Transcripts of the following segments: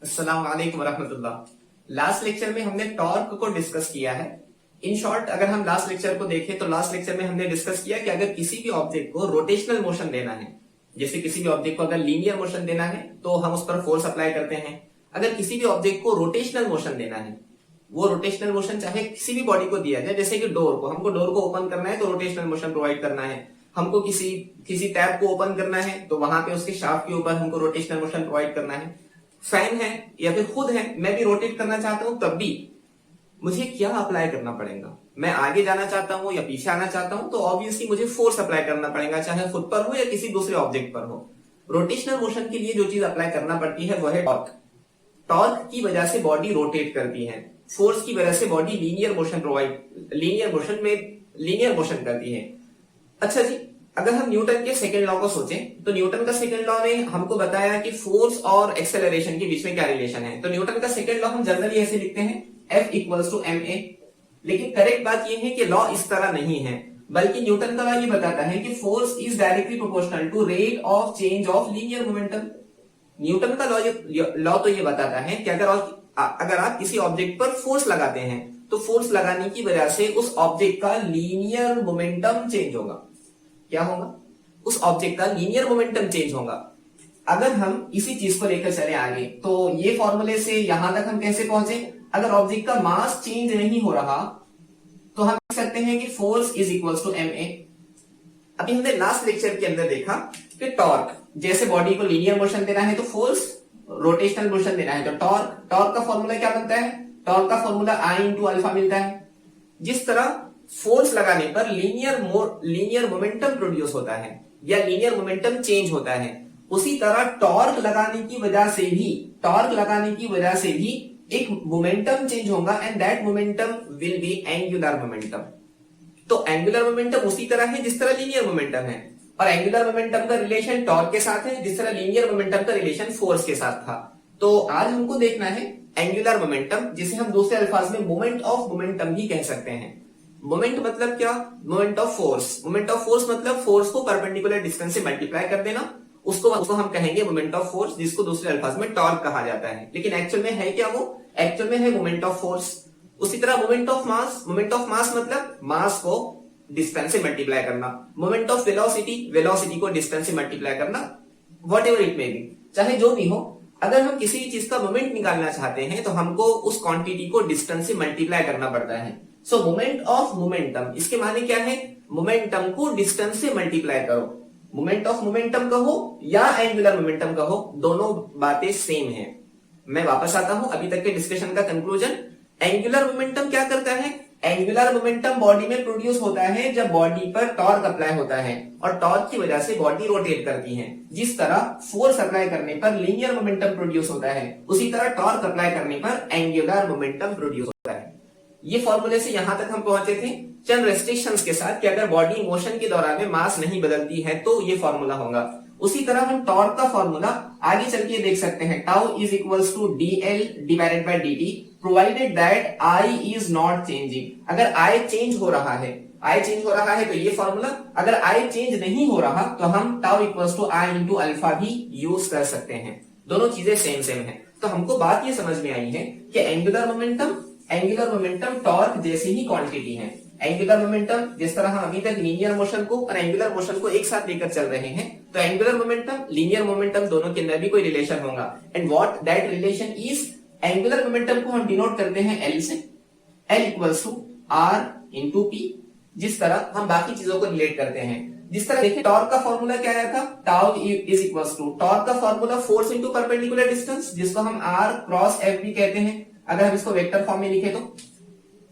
अस्सलाम वालेकुम वरहमतुल्लाह। Last lecture में हमने टॉर्क को डिस्कस किया है। इन शॉर्ट अगर हम लास्ट लेक्चर को देखें तो लास्ट लेक्चर में हमने डिस्कस किया कि अगर किसी भी ऑब्जेक्ट को रोटेशनल मोशन देना है, जैसे किसी भी ऑब्जेक्ट को अगर लीनियर मोशन देना है तो हम उस पर फोर्स अप्लाई करते हैं। अगर किसी भी ऑब्जेक्ट को रोटेशनल मोशन देना है, वो रोटेशनल मोशन चाहे किसी भी बॉडी को दिया जाए, जैसे कि हमको डोर को ओपन करना है तो रोटेशनल मोशन प्रोवाइड करना है। हमको किसी टैप को ओपन करना है तो वहां पे उसके शाफ्ट के ऊपर हमको रोटेशनल मोशन प्रोवाइड करना है। फैन है या फिर खुद है, मैं भी रोटेट करना चाहता हूं, तब भी मुझे क्या अप्लाई करना पड़ेगा? मैं आगे जाना चाहता हूं या पीछे आना चाहता हूं तो ऑब्वियसली मुझे फोर्स अप्लाई करना पड़ेगा, चाहे खुद पर हो या किसी दूसरे ऑब्जेक्ट पर हो। रोटेशनल मोशन के लिए जो चीज अप्लाई करना पड़ती है वो है टॉर्क। टॉर्क की वजह से बॉडी रोटेट करती है, फोर्स की वजह से बॉडी लीनियर मोशन करती है। अच्छा जी, अगर हम न्यूटन के सेकंड लॉ को सोचें तो न्यूटन का सेकंड लॉ में हमको बताया कि फोर्स और एक्सेलरेशन के बीच में क्या रिलेशन है। तो न्यूटन का सेकंड लॉ हम जनरली ऐसे लिखते हैं F इक्वल्स टू ma। लेकिन करेक्ट बात यह है कि लॉ इस तरह नहीं है, बल्कि न्यूटन का लॉ ये बताता है कि force is directly proportional to rate of change of linear momentum. Newton का लॉ तो ये बताता है कि अगर आप किसी ऑब्जेक्ट पर फोर्स लगाते हैं तो फोर्स लगाने की वजह से उस ऑब्जेक्ट का लीनियर मोमेंटम चेंज होगा। क्या होगा? उस ऑब्जेक्ट का लीनियर मोमेंटम चेंज होगा। अगर हम इसी चीज को लेकर चले आगे तो ये फॉर्मूले से यहां तक हम कैसे पहुंचे? अगर ऑब्जेक्ट का मास चेंज नहीं हो रहा तो हम कह सकते हैं कि force is equals to ma। अभी हमने लास्ट लेक्चर के अंदर देखा कि टॉर्क, जैसे बॉडी को लीनियर मोशन देना है तो फोर्स, रोटेशनल मोशन देना है तो टॉर्क का फॉर्मूला क्या बनता है? टॉर्क का फॉर्मूला I इंटू अल्फा मिलता है। जिस तरह फोर्स लगाने पर लीनियर मोमेंटम प्रोड्यूस होता है या लीनियर मोमेंटम चेंज होता है, उसी तरह टॉर्क लगाने की वजह से भी एक मोमेंटम चेंज होगा and that momentum will B angular momentum. तो एंगुलर मोमेंटम उसी तरह है जिस तरह लीनियर मोमेंटम है, और एंगुलर मोमेंटम का रिलेशन टॉर्क के साथ है जिस तरह लीनियर मोमेंटम का रिलेशन फोर्स के साथ था। तो आज हमको देखना है एंगुलर मोमेंटम, जिसे हम दूसरे अल्फाज में मोमेंट ऑफ मोमेंटम भी कह सकते हैं। मोमेंट मतलब क्या? Moment of force. Moment of force मतलब फोर्स को परपेंडिकुलर डिस्टेंस से मल्टीप्लाई कर देना, उसको हम कहेंगे मोमेंट ऑफ फोर्स, जिसको दूसरे अल्फाज में टॉर्क कहा जाता है। लेकिन एक्चुअल में है क्या? वो एक्चुअल में है मोमेंट ऑफ फोर्स। उसी तरह मोमेंट ऑफ मास मतलब मास को डिस्टेंस से मल्टीप्लाई करना। मोमेंट ऑफ वेलोसिटी को डिस्टेंस से मल्टीप्लाई करना, what ever it may be, चाहे जो भी हो। अगर हम किसी चीज का मोमेंट निकालना चाहते हैं तो हमको उस क्वांटिटी को डिस्टेंस से मल्टीप्लाई करना पड़ता है। सो मोमेंट ऑफ मोमेंटम, इसके माने क्या है? मोमेंटम को डिस्टेंस से मल्टीप्लाई करो। मोमेंट ऑफ मोमेंटम कहो या एंगुलर मोमेंटम कहो, दोनों बातें सेम है। मैं वापस आता हूं अभी तक के डिस्कशन का कंक्लूजन। एंगुलर मोमेंटम क्या करता है? एंगुलर मोमेंटम बॉडी में प्रोड्यूस होता है जब बॉडी पर टॉर्क अप्लाई होता है, और टॉर्क की वजह से बॉडी रोटेट करती है। जिस तरह फोर्स अप्लाई करने पर लीनियर मोमेंटम प्रोड्यूस होता है, उसी तरह टॉर्क अप्लाई करने पर एंगुलर मोमेंटम प्रोड्यूस होता है। ये फॉर्मूले से यहां तक हम पहुंचे थे चंद रेस्ट्रिक्शंस के साथ कि अगर बॉडी मोशन के दौरान में मास नहीं बदलती है तो ये फॉर्मूला होगा। उसी तरह हम टॉर्क का फॉर्मूला आगे चल के देख सकते हैं। Tau is equals to dl divided by dt provided that I is not changing. अगर I चेंज हो रहा है तो ये फॉर्मूला, अगर I चेंज नहीं हो रहा तो हम tau equals to I into alpha भी यूज कर सकते हैं। दोनों चीजें सेम है। तो हमको बात ये समझ में आई है कि एंगुलर मोमेंटम टॉर्क जैसी ही क्वांटिटी है। एंगुलर मोमेंटम, जिस तरह हम अभी तक लीनियर मोशन को और एंगुलर मोशन को एक साथ लेकर चल रहे हैं, तो एंगुलर मोमेंटम, लीनियर मोमेंटम दोनों के अंदर भी कोई रिलेशन होगा। And what that relation is, angular momentum को हम डिनोट करते हैं L से। L equals to R into P। जिस तरह हम बाकी चीजों को रिलेट करते हैं, जिस तरह देखिए टॉर्क का फॉर्मूला क्या आया था? Tau is equals to, torque का formula force into perpendicular distance, जिसको हम R क्रॉस F भी कहते हैं। अगर हम इसको वेक्टर फॉर्म में लिखे तो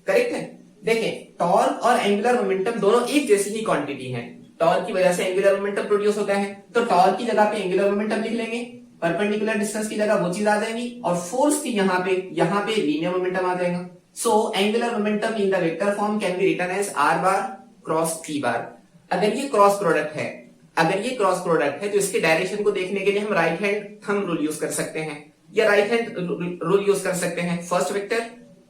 करेक्ट है। देखिए टॉर्क और एंगुलर मोमेंटम दोनों एक जैसी ही क्वांटिटी है। टॉर्क की वजह से एंगुलर मोमेंटम प्रोड्यूस होता है, तो टॉर्क की जगह पे एंगुलर मोमेंटम लिख लेंगे, परपेंडिकुलर डिस्टेंस की जगह वो चीज आ जाएगी, और फोर्स की यहाँ पे लीनियर मोमेंटम आ जाएगा। So angular momentum in the vector form can be written as R bar cross P bar. अगर ये क्रॉस प्रोडक्ट है तो इसके डायरेक्शन को देखने के लिए हम right hand thumb rule use कर सकते हैं या राइट हैंड रूल यूज कर सकते हैं। First vector,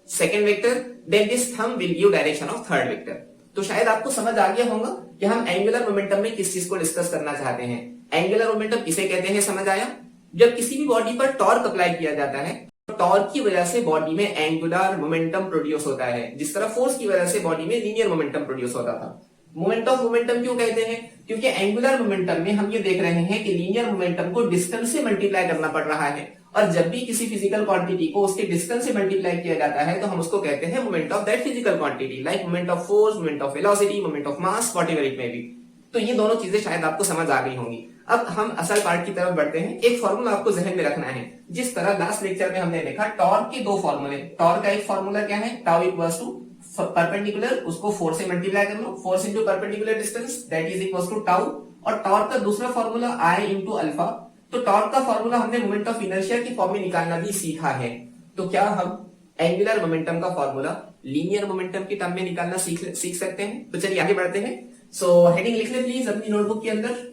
second vector, then this thumb will give direction of third vector. तो शायद आपको समझ आ गया होगा कि हम एंगुलर मोमेंटम में किस चीज को डिस्कस करना चाहते हैं। एंगुलर मोमेंटम किसे कहते हैं, समझ आया? जब किसी भी बॉडी पर टॉर्क अप्लाई किया जाता है, तो टॉर्क की वजह से बॉडी में एंगुलर मोमेंटम प्रोड्यूस होता है, जिस तरह फोर्स की वजह से बॉडी में लीनियर मोमेंटम प्रोड्यूस होता था। मोमेंट ऑफ मोमेंटम क्यों कहते हैं? क्योंकि एंगुलर मोमेंटम में हम ये देख रहे हैं कि लीनियर मोमेंटम को डिस्टेंस से मल्टीप्लाई करना पड़ रहा है, और जब भी किसी फिजिकल क्वांटिटी को उसके डिस्टेंस से मल्टीप्लाई किया जाता है तो हम उसको कहते हैं moment of that physical quantity, like moment of force, moment of velocity, moment of mass, whatever it may be. तो ये दोनों चीजें शायद आपको समझ आ गई होंगी। अब हम असल पार्ट की तरफ बढ़ते हैं। एक फॉर्मूला आपको जहन में रखना है, जिस तरह लास्ट लेक्चर में हमने देखा टॉर्क के दो फॉर्मूले। टॉर्क का एक फॉर्मूला क्या है? टाउ इक्वल्स टू परपेंडिकुलर, उसको 4 से मल्टीप्लाई कर लो, force into perpendicular distance, that is equals to tau. और टॉर्क का दूसरा फॉर्मूला आई इंटू अल्फा। तो टॉर्क का फॉर्मूला हमने मोमेंट ऑफ इनर्शिया की फॉर्म में निकालना भी सीखा है। तो क्या हम एंगुलर मोमेंटम का फॉर्मूला लीनियर मोमेंटम के टर्म में निकालना सीख सकते हैं? तो चलिए आगे बढ़ते हैं। सो हेडिंग लिख ले प्लीज अपनी नोटबुक के अंदर।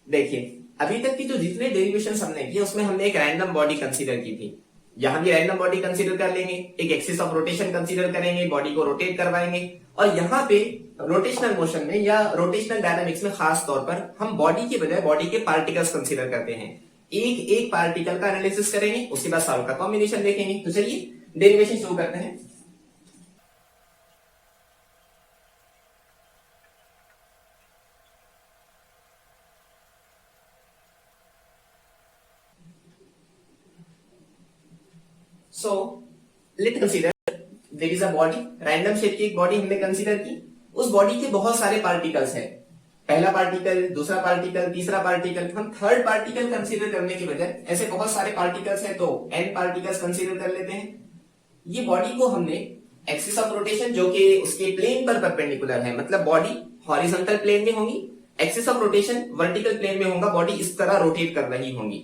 देखिए, अभी तक की जो जितने डेरिवेशन हमने किए उसमें हमने एक रैंडम बॉडी कंसीडर की थी। यहां भी रैंडम बॉडी कंसीडर कर लेंगे, एक एक्सिस ऑफ रोटेशन कंसीडर करेंगे, बॉडी को रोटेट करवाएंगे, और यहाँ पे रोटेशनल मोशन में या रोटेशनल डायनामिक्स में खास तौर पर हम बॉडी के बजाय बॉडी के पार्टिकल्स कंसीडर करते हैं। एक एक पार्टिकल का एनालिसिस करेंगे, उसके बाद सारों का कॉम्बिनेशन देखेंगे। तो चलिए डेरिवेशन शुरू करते हैं। So let consider there is a body, random shape की एक बॉडी हमने कंसीडर की। उस बॉडी के बहुत सारे पार्टिकल्स हैं, पहला पार्टिकल, दूसरा पार्टिकल, तीसरा पार्टिकल। हम थर्ड पार्टिकल कंसीडर करने के बजाय ऐसे बहुत सारे पार्टिकल्स हैं तो n पार्टिकल्स कंसीडर कर लेते हैं। ये बॉडी को हमने एक्सिस ऑफ रोटेशन, जो कि उसके प्लेन पर परपेंडिकुलर है, मतलब बॉडी हॉरिजॉन्टल प्लेन में होगी, axis of rotation vertical plane में होगा, बॉडी इस तरह रोटेट कर रही होंगी।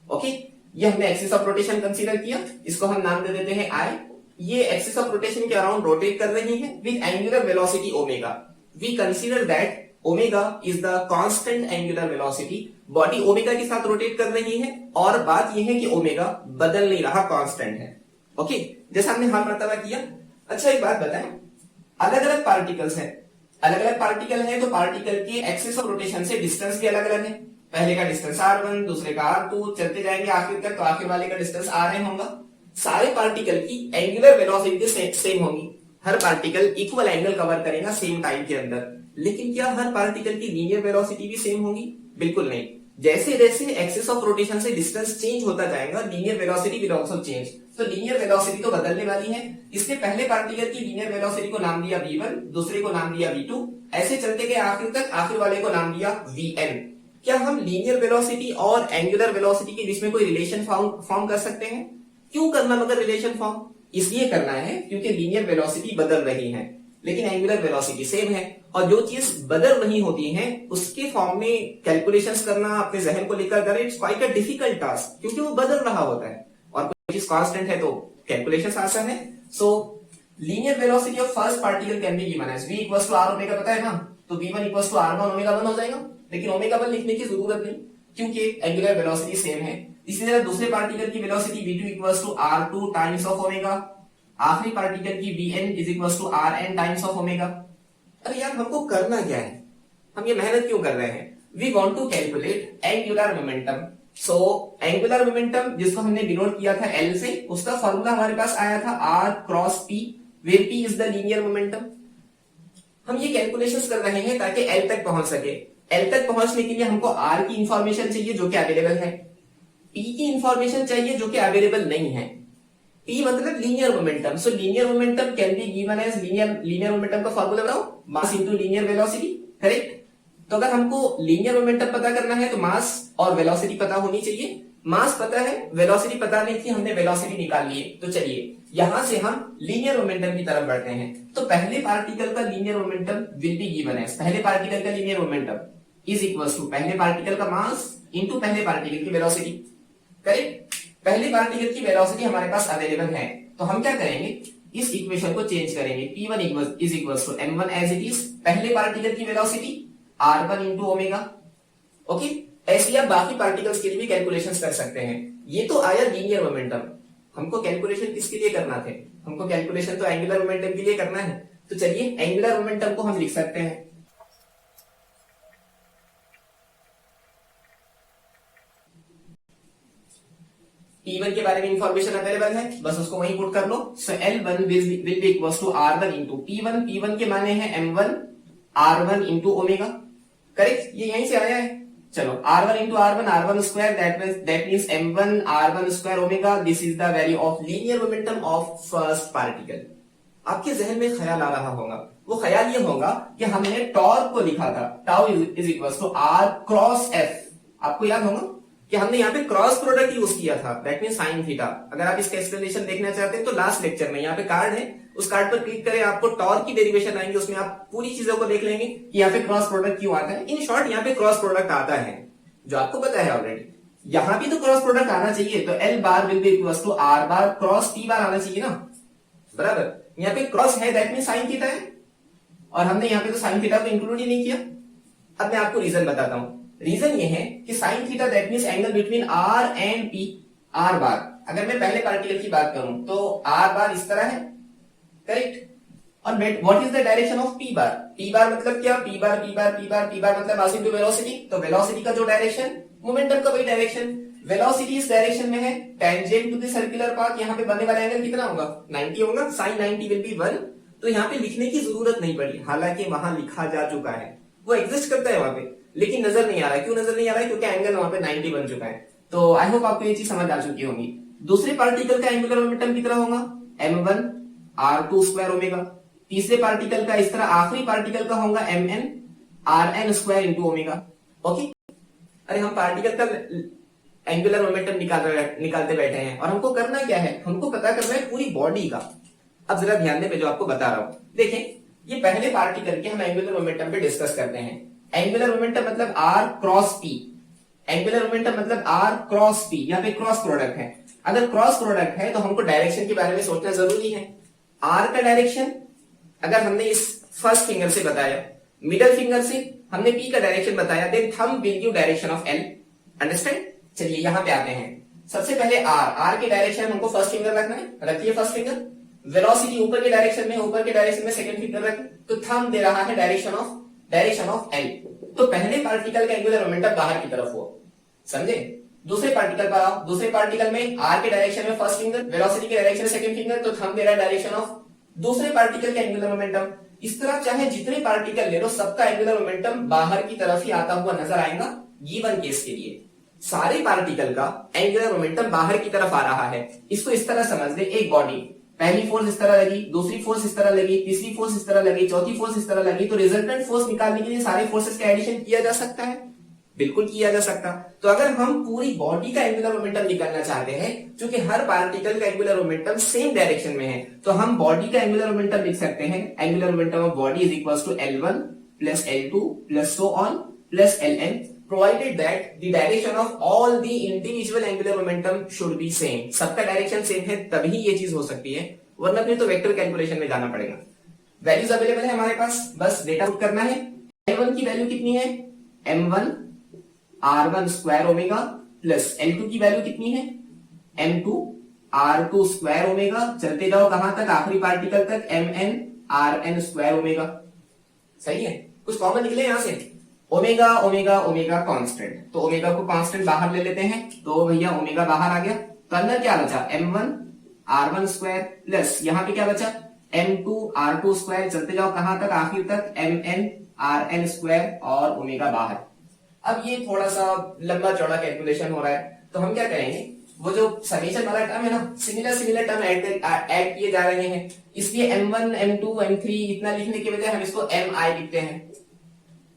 ओके, ये हमने एक्सिस ऑफ रोटेशन कंसीडर किया, इसको हम नाम दे देते हैं आई। ये एक्सिस ऑफ रोटेशन के अराउंड रोटेट कर रही है with angular velocity omega. We consider that omega is the constant angular velocity. Body omega के साथ रोटेट कर रही है, और बात यह है कि ओमेगा बदल नहीं रहा, कांस्टेंट है। ओके, जैसा हमने हाल मर्तबा किया। अच्छा एक बात बताएं, अलग अलग पार्टिकल्स हैं, अलग अलग पार्टिकल है तो पार्टिकल के एक्सिस ऑफ रोटेशन से डिस्टेंस भी अलग अलग है। पहले का डिस्टेंस r1, दूसरे का r2, चलते जाएंगे आखिर तक तो आखिर वाले का डिस्टेंस rn होगा। सारे पार्टिकल की एंगुलर वेलोसिटी सेम होगी, हर पार्टिकल इक्वल एंगल कवर करेगा सेम टाइम के अंदर। लेकिन क्या हर पार्टिकल की लीनियर वेलोसिटी भी सेम होगी? बिल्कुल नहीं। जैसे जैसे एक्सिस ऑफ रोटेशन से डिस्टेंस चेंज होता जाएगा, linear velocity will also change. तो लीनियर वेलोसिटी तो बदलने वाली है। इसने पहले पार्टिकल की लीनियर वेलोसिटी को नाम दिया v1, दूसरे को नाम दिया v2, ऐसे चलते गए आखिर तक, आखिर वाले को नाम दिया vn। क्या हम लीनियर वेलोसिटी और एंगुलर वेलोसिटी के बीच में कोई रिलेशन फॉर्म कर सकते हैं? क्यों करना मगर रिलेशन फॉर्म? इसलिए करना है क्योंकि लीनियर वेलोसिटी बदल रही है लेकिन एंगुलर वेलोसिटी सेम है, और जो चीज बदल रही होती है उसके फॉर्म में कैलकुलेशंस करना अपने जहन को लेकर करें, it's quite a difficult task, क्योंकि वो बदल रहा होता है, और कोई चीज कांस्टेंट है तो कैलकुलेशंस आसान है। So linear velocity of first particle can be given as v equals to r omega, पता है ना, तो v1 equals to r1 omega 1 हो जाएगा। लेकिन ओमेगा 1 लिखने की जरूरत नहीं क्योंकि एंगुलर वेलोसिटी सेम है। इसी तरह दूसरे पार्टिकल की velocity v2 equals to r2 times of omega, आखिरी पार्टिकल की vn is equals to rn times of omega. अरे यार हमको करना क्या है, हम ये मेहनत क्यों कर रहे हैं? We want to calculate angular momentum. So angular momentum जिसको हमने डिनोट किया था L से, उसका फॉर्मूला हमारे पास आया था R cross P, where P is the linear momentum. हम ये कैलकुलेशंस कर रहे हैं ताकि L तक पहुंच सके। L तक पहुंचने के लिए हमको R की इंफॉर्मेशन चाहिए जो कि अवेलेबल है, P की इंफॉर्मेशन चाहिए जो कि अवेलेबल नहीं है। P मतलब linear momentum. So linear momentum can be given as linear momentum का फॉर्मूला बनाओ, mass into linear velocity, correct. तो अगर हमको लीनियर मोमेंटम पता करना है तो मास और वेलोसिटी पता होनी चाहिए। मास पता है, वेलोसिटी पता नहीं थी, हमने वेलोसिटी निकाल लिए। तो चलिए यहां से हम लीनियर मोमेंटम की तरफ बढ़ते हैं। तो पहले पार्टिकल का linear momentum will be given as, पहले पार्टिकल का linear momentum is equal to पहले पार्टिकल का मास इंटू पहले पार्टिकल की वेलोसिटी, करेक्ट। पहले पार्टिकल की वेलोसिटी हमारे पास अवेलेबल है, तो हम क्या करेंगे, इस इक्वेशन को चेंज करेंगे। P1 is equal to m1 as it is, पहले पार्टिकल की velocity r1 into omega. Okay, ऐसे आप बाकी पार्टिकल्स के लिए भी कैलकुलेशंस कर सकते हैं। ये तो आया लीनियर मोमेंटम। हमको कैलकुलेशन किसके लिए करना थे? हमको कैलकुलेशन तो एंगुलर मोमेंटम के लिए करना है। तो चलिए एंगुलर मोमेंटम को हम लिख सकते हैं, P1 के बारे में इंफॉर्मेशन अवेलेबल है, बस उसको वहीं पुट कर लो। So L1 will be equals to R1 into P1, P1 के माने हैं M1 R1 into omega, correct, ये यहीं से आया है। चलो R1 into R1 square, that means M1 R1 square omega, this is the value of linear momentum of first particle. आपके जहन में ख्याल आ रहा होगा, वो ख्याल ये होगा कि हमने टॉर्क को लिखा था tau is equals to R cross F। आपको याद होगा कि हमने यहाँ पे क्रॉस प्रोडक्ट यूज किया था, दैट मीन साइन थीटा। अगर आप इसका एक्सप्लेनेशन देखना चाहते हैं तो लास्ट लेक्चर में यहाँ पे कार्ड है, उस कार्ड पर क्लिक करें, आपको टॉर्क की डेरिवेशन आएंगे, उसमें आप पूरी चीजों को देख लेंगे कि यहाँ पे क्रॉस प्रोडक्ट क्यों आता है। इन शॉर्ट यहाँ पे क्रॉस प्रोडक्ट आता है, जो आपको पता है ऑलरेडी। यहाँ भी तो क्रॉस प्रोडक्ट आना चाहिए, तो L bar will be equals to R bar cross P bar आना चाहिए ना, बराबर। यहाँ पे क्रॉस है, दैट मीन साइन थीटा है, और हमने यहाँ पे तो साइन थीटा को इंक्लूड ही नहीं किया। अब मैं आपको रीजन बताता हूँ। रीजन ये है कि sine theta that means angle between R and P, R बार। अगर मैं पहले पार्टिकल की बात करूं तो R बार इस तरह है, करेक्ट, और what is the direction of P bar? P बार मतलब क्या? P बार P बार P बार P बार मतलब मास इनटू वेलोसिटी। तो वेलोसिटी का जो डायरेक्शन, मोमेंटम का वही डायरेक्शन, वेलोसिटी इस डायरेक्शन में है, tangent to the circular path. यहाँ पे बनने वाला एंगल कितना होगा? 90 होगा, sin 90 विल बी 1। तो यहाँ पे लिखने की जरूरत नहीं पड़ी, हालांकि वहां लिखा जा चुका है, वो एग्जिस्ट करता है वहां पे, लेकिन नजर नहीं आ रहा है। क्यों नजर नहीं आ रहा है? क्योंकि एंगल वहां पे 90 बन चुका है। तो आई होप आपको ये चीज समझ आ चुकी होगी। दूसरे पार्टिकल का एंगुलर मोमेंटम कितना होगा? M1 R2 square omega. तीसरे पार्टिकल का, इस तरह आखिरी पार्टिकल का होगा MN RN square into omega. Okay, अरे हम पार्टिकल का एंगुलर मोमेंटम निकालते बैठे हैं, और हमको करना क्या है? हमको पता करना है पूरी बॉडी का। अब जरा ध्यान दें जो आपको बता रहा हूं, देखें, ये पहले पार्टिकल के हम एंगुलर मोमेंटम पे डिस्कस करते हैं। एंगुलर मोमेंटम मतलब R cross P, angular momentum मतलब R क्रॉस P, यहाँ पे क्रॉस प्रोडक्ट है। अगर क्रॉस प्रोडक्ट है तो हमको डायरेक्शन के बारे में सोचना जरूरी है। R का डायरेक्शन अगर हमने इस फर्स्ट फिंगर से बताया, मिडल फिंगर से हमने P का डायरेक्शन बताया, then thumb will give direction of L। Understand? चलिए यहाँ पे आते हैं। सबसे पहले R के डायरेक्शन हमको फर्स्ट फिंगर रखना है, रखिए फर्स्ट फिंगर। वेलोसिटी ऊपर के डायरेक्शन में, ऊपर के डायरेक्शन में सेकंड फिंगर रखें, तो थंब दे रहा है डायरेक्शन ऑफ L। तो पहले पार्टिकल का एंगुलर मोमेंटम बाहर की तरफ हो, समझे? दूसरे पार्टिकल पर आओ, दूसरे पार्टिकल में R के डायरेक्शन में फर्स्ट फिंगर, वेलोसिटी के डायरेक्शन में सेकंड फिंगर, तो थंब दे रहा है डायरेक्शन ऑफ दूसरे पार्टिकल का एंगुलर मोमेंटम। इस तरह चाहे जितने पार्टिकल ले लो, सबका एंगुलर मोमेंटम बाहर की तरफ ही आता हुआ नजर आएगा। गिवन केस के लिए सारे पार्टिकल का एंगुलर मोमेंटम बाहर की तरफ आ रहा है। इसको इस तरह समझ ले, एक बॉडी, पहली फोर्स इस तरह लगी, दूसरी फोर्स इस तरह लगी, तीसरी फोर्स इस तरह लगी, चौथी फोर्स इस तरह लगी, तो रिजल्टेंट फोर्स निकालने के लिए सारे फोर्सेस का एडिशन किया जा सकता है, बिल्कुल किया जा सकता। तो अगर हम पूरी बॉडी का एंगुलर मोमेंटम निकालना चाहते हैं, क्योंकि हर पार्टिकल का एंगुलर मोमेंटम सेम डायरेक्शन में है, तो हम बॉडी का एंगुलर मोमेंटम लिख सकते हैं। Angular momentum of body is equals to L1 plus L2 plus so on plus Ln, provided that the direction of all the individual angular momentum should be same। सबका direction same है तभी ये चीज हो सकती है, वरना फिर तो वेक्टर कैलकुलेशन में जाना पड़ेगा। वैल्यूज अवेलेबल है हमारे पास, बस डेटा पुट करना है। L1 की वैल्यू कितनी है? M1 R1 square omega plus L2 की वैल्यू कितनी है? M2 R2 square omega. चलते जाओ कहां तक? आखिरी पार्टिकल तक, MN RN स्क्वायर ओमेगा। सही है, कुछ कॉमन निकले यहां से। ओमेगा ओमेगा ओमेगा कांस्टेंट, तो ओमेगा को कांस्टेंट बाहर ले लेते हैं, तो भैया ओमेगा बाहर आ गया। तो अंदर क्या बचा? M1 R1 स्क्वायर प्लस यहाँ पे क्या बचा? M2 R2 square. चलते जाओ कहां तक? आखिर तक, MN RN स्क्वायर, और ओमेगा बाहर। अब ये थोड़ा सा लंबा चौड़ा कैलकुलेशन हो रहा है, तो हम क्या करेंगे, वो जो समेशन वाला टर्म है ना, सिमिलर टर्म ऐड किए जा रहे हैं, इसलिए M1 M2 M3 इतना लिखने के बजाय हम इसको MI लिखते हैं।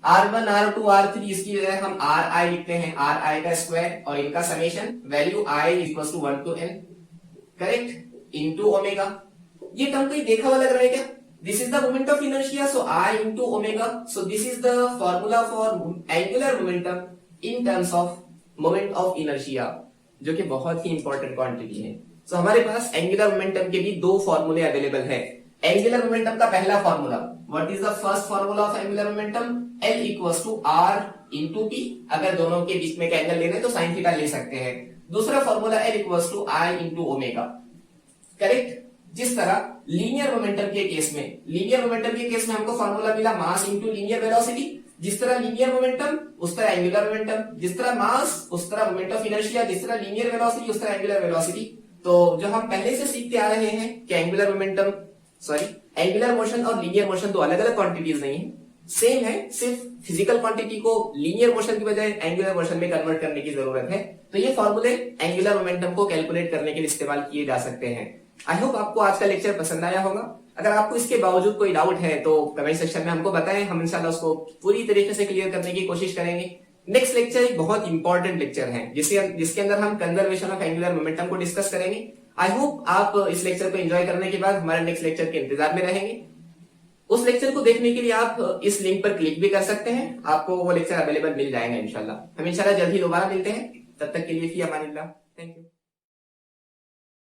R1 R2 R3 इसकी वजह हम RI लिखते हैं, RI का स्क्वायर और इनका summation, value I equals to 1 to n, correct, into omega. ये टर्म कहीं देखा हुआ लग रहा है क्या? This is the moment of inertia, so I into omega. So this is the formula for angular momentum in terms of moment of inertia, जो कि बहुत ही इंपॉर्टेंट क्वांटिटी है। सो हमारे पास एंगुलर मोमेंटम के भी दो फॉर्मूले अवेलेबल है। एंगुलर मोमेंटम का पहला formula, what is the first formula of angular momentum? L equals to R into P। अगर दोनों के बीच में का एंगल लेना है तो साइन थीटा ले सकते हैं। दूसरा formula L equals to I into omega, correct. जिस तरह लीनियर मोमेंटम के केस में हमको फॉर्मूला मिला मास इंटू लीनियर वेलोसिटी। जिस तरह लीनियर मोमेंटम उस तरह एंगुलर मोमेंटम, जिस तरह मास उस तरह मोमेंट ऑफ इनर्शिया, जिस तरह लीनियर वेलोसिटी उस तरह एंगुलर वेलोसिटी। तो जो हम पहले से सीखते आ रहे हैं कि एंगुलर मोशन और लीनियर मोशन दो अलग अलग क्वांटिटीज नहीं है, सेम है, सिर्फ फिजिकल क्वांटिटी को लीनियर मोशन की बजाय एंगुलर मोशन में कन्वर्ट करने की जरूरत है। तो ये फॉर्मूले एंगुलर मोमेंटम को कैलकुलेट करने के लिए इस्तेमाल किए जा सकते हैं। आई होप आपको आज का लेक्चर पसंद आया होगा। अगर आपको इसके बावजूद कोई डाउट है तो कमेंट सेक्शन में हमको बताएं, हम इंशाल्लाह उसको पूरी तरीके से क्लियर करने की कोशिश करेंगे। नेक्स्ट लेक्चर एक बहुत इंपॉर्टेंट लेक्चर है जिसके अंदर हम कंजर्वेशन ऑफ एंगुलर मोमेंटम को डिस्कस करेंगे। आई होप आप इस लेक्चर को एंजॉय करने के बाद हमारे नेक्स्ट लेक्चर के इंतजार में रहेंगे। उस लेक्चर को देखने के लिए आप इस लिंक पर क्लिक भी कर सकते हैं, आपको वो लेक्चर अवेलेबल मिल जाएगा इंशाल्लाह। हम इंशाल्लाह जल्द ही दोबारा मिलते हैं, तब तक के लिए फी अमानिल्लाह। Thank you.